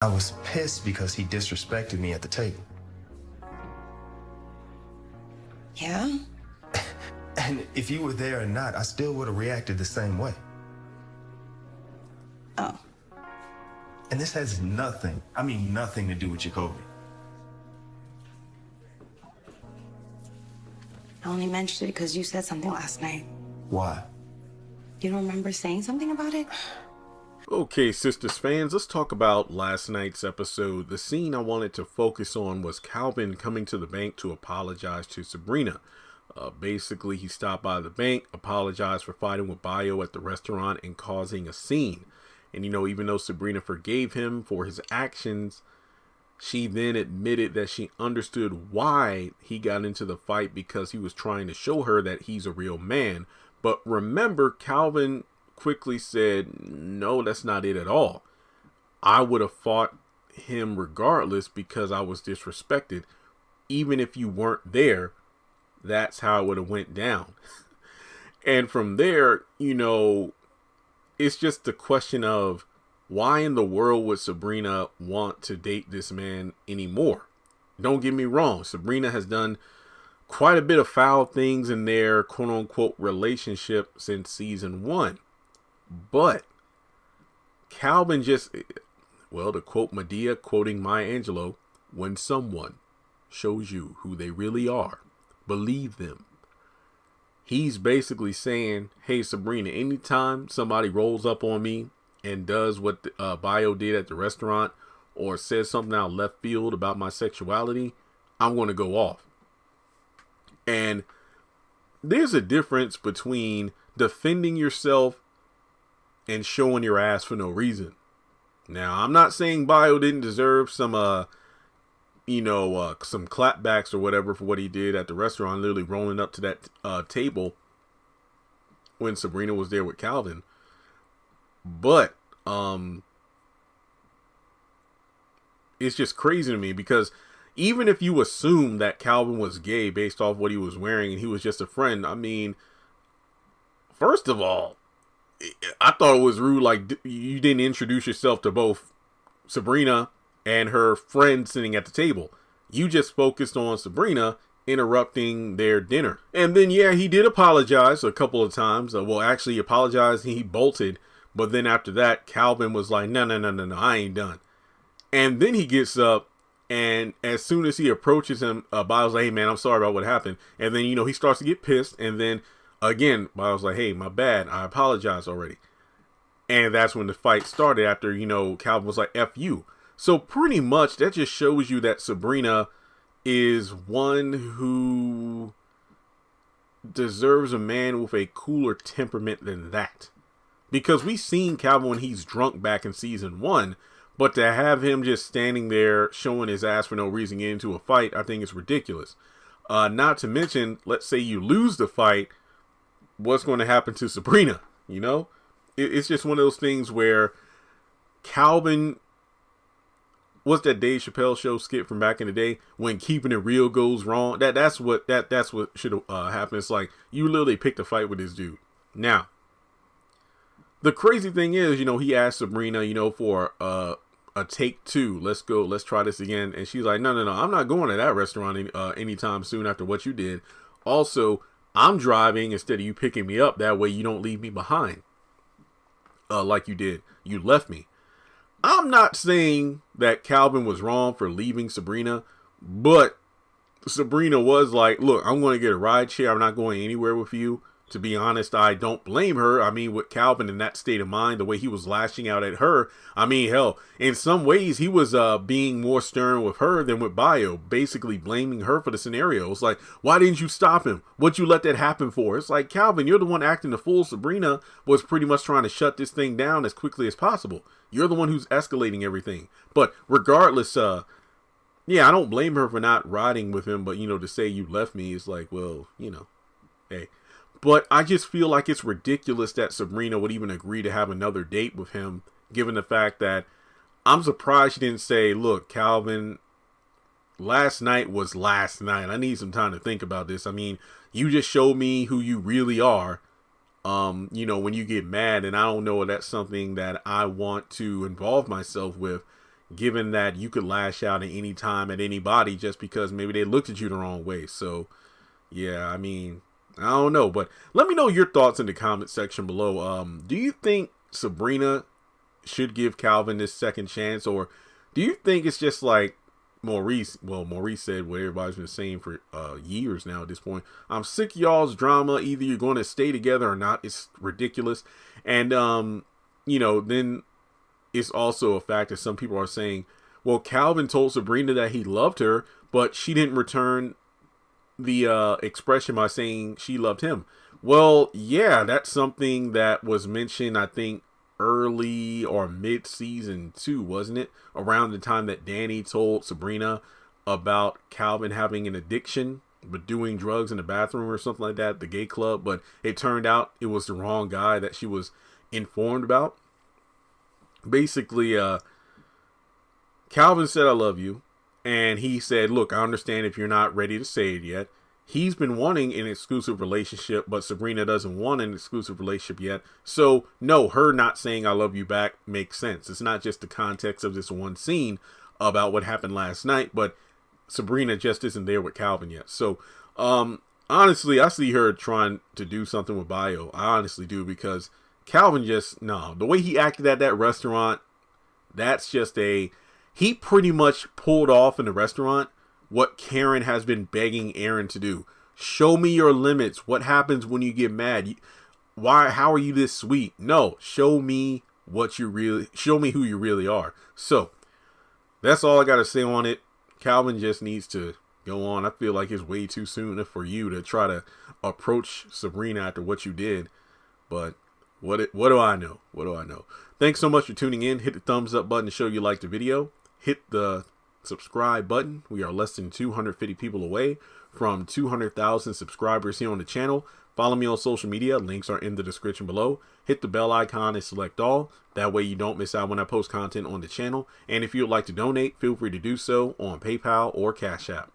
I was pissed because he disrespected me at the table. Yeah? And if you were there or not, I still would have reacted the same way. Oh. And this has nothing, I mean nothing to do with Jacoby. I only mentioned it because you said something last night. Why? You don't remember saying something about it? Okay, Sistas fans, let's talk about last night's episode. The scene I wanted to focus on was Calvin coming to the bank to apologize to Sabrina. Basically, he stopped by the bank, apologized for fighting with Bayo at the restaurant and causing a scene. And, even though Sabrina forgave him for his actions, she then admitted that she understood why he got into the fight because he was trying to show her that he's a real man. But remember, Calvin quickly said, no, that's not it at all. I would have fought him regardless because I was disrespected. Even if you weren't there, that's how it would have went down. And from there, it's just the question of why in the world would Sabrina want to date this man anymore? Don't get me wrong. Sabrina has done quite a bit of foul things in their quote unquote relationship since season 1. But Calvin just, to quote Medea, quoting Maya Angelou, when someone shows you who they really are, believe them. He's basically saying, hey, Sabrina, anytime somebody rolls up on me and does what Bayo did at the restaurant or says something out left field about my sexuality, I'm going to go off. And there's a difference between defending yourself and showing your ass for no reason. Now, I'm not saying Bayo didn't deserve some clapbacks or whatever for what he did at the restaurant, literally rolling up to that table when Sabrina was there with Calvin. But it's just crazy to me because even if you assume that Calvin was gay based off what he was wearing and he was just a friend, I mean, first of all, I thought it was rude. Like, you didn't introduce yourself to both Sabrina and her friend sitting at the table. You just focused on Sabrina interrupting their dinner. And then, yeah, he did apologize a couple of times. Actually, he apologized. He bolted. But then after that, Calvin was like, no, I ain't done. And then he gets up. And as soon as he approaches him, Bob's like, hey, man, I'm sorry about what happened. And then, he starts to get pissed. And then again, Bob's like, hey, my bad. I apologize already. And that's when the fight started after, Calvin was like, F you. So pretty much that just shows you that Sabrina is one who deserves a man with a cooler temperament than that. Because we've seen Calvin when he's drunk back in season 1. But to have him just standing there showing his ass for no reason getting into a fight, I think is ridiculous. Not to mention, let's say you lose the fight, what's going to happen to Sabrina? It's just one of those things where Calvin, what's that Dave Chappelle show skit from back in the day when keeping it real goes wrong? That's what should happen. It's like you literally picked a fight with this dude. Now, the crazy thing is, he asked Sabrina, for a take 2. Let's try this again. And she's like, no, I'm not going to that restaurant anytime soon after what you did. Also, I'm driving instead of you picking me up. That way you don't leave me behind. Like you did. You left me. I'm not saying that Calvin was wrong for leaving Sabrina, but Sabrina was like, look, I'm going to get a ride share. I'm not going anywhere with you. To be honest, I don't blame her. I mean, with Calvin in that state of mind, the way he was lashing out at her, I mean, hell, in some ways, he was being more stern with her than with Bayo, basically blaming her for the scenario. It's like, why didn't you stop him? What'd you let that happen for? It's like, Calvin, you're the one acting the fool. Sabrina was pretty much trying to shut this thing down as quickly as possible. You're the one who's escalating everything. But regardless, yeah, I don't blame her for not riding with him, but, to say you left me is like, well, hey. But I just feel like it's ridiculous that Sabrina would even agree to have another date with him, given the fact that I'm surprised she didn't say, look, Calvin, last night was last night. I need some time to think about this. I mean, you just showed me who you really are, when you get mad, and I don't know if that's something that I want to involve myself with. given that you could lash out at any time at anybody just because maybe they looked at you the wrong way. So, yeah, I mean, I don't know. But let me know your thoughts in the comment section below. Do you think Sabrina should give Calvin this second chance? Or do you think it's just like Maurice said what everybody's been saying for years now at this point? I'm sick of y'all's drama. Either you're going to stay together or not. It's ridiculous. And, you know, then it's also a fact that some people are saying, well, Calvin told Sabrina that he loved her, but she didn't return the expression by saying she loved him. Well, yeah, that's something that was mentioned, I think, early or mid-season 2, wasn't it? Around the time that Danny told Sabrina about Calvin having an addiction, but doing drugs in the bathroom or something like that at the gay club. But it turned out it was the wrong guy that she was informed about. Basically, Calvin said, I love you. And he said, look, I understand if you're not ready to say it yet. He's been wanting an exclusive relationship, but Sabrina doesn't want an exclusive relationship yet. So, no, her not saying I love you back makes sense. It's not just the context of this one scene about what happened last night, but Sabrina just isn't there with Calvin yet. So, honestly, I see her trying to do something with Bio. I honestly do, because Calvin just, no. The way he acted at that restaurant, that's just he pretty much pulled off in the restaurant what Karen has been begging Aaron to do. Show me your limits. What happens when you get mad? How are you this sweet? No, show me who you really are. So that's all I got to say on it. Calvin just needs to go on. I feel like it's way too soon for you to try to approach Sabrina after what you did. But what do I know? What do I know? Thanks so much for tuning in. Hit the thumbs up button to show you liked the video. Hit the subscribe button. We are less than 250 people away from 200,000 subscribers here on the channel. Follow me on social media. Links are in the description below. Hit the bell icon and select all. That way you don't miss out when I post content on the channel. And if you would like to donate, feel free to do so on PayPal or Cash App.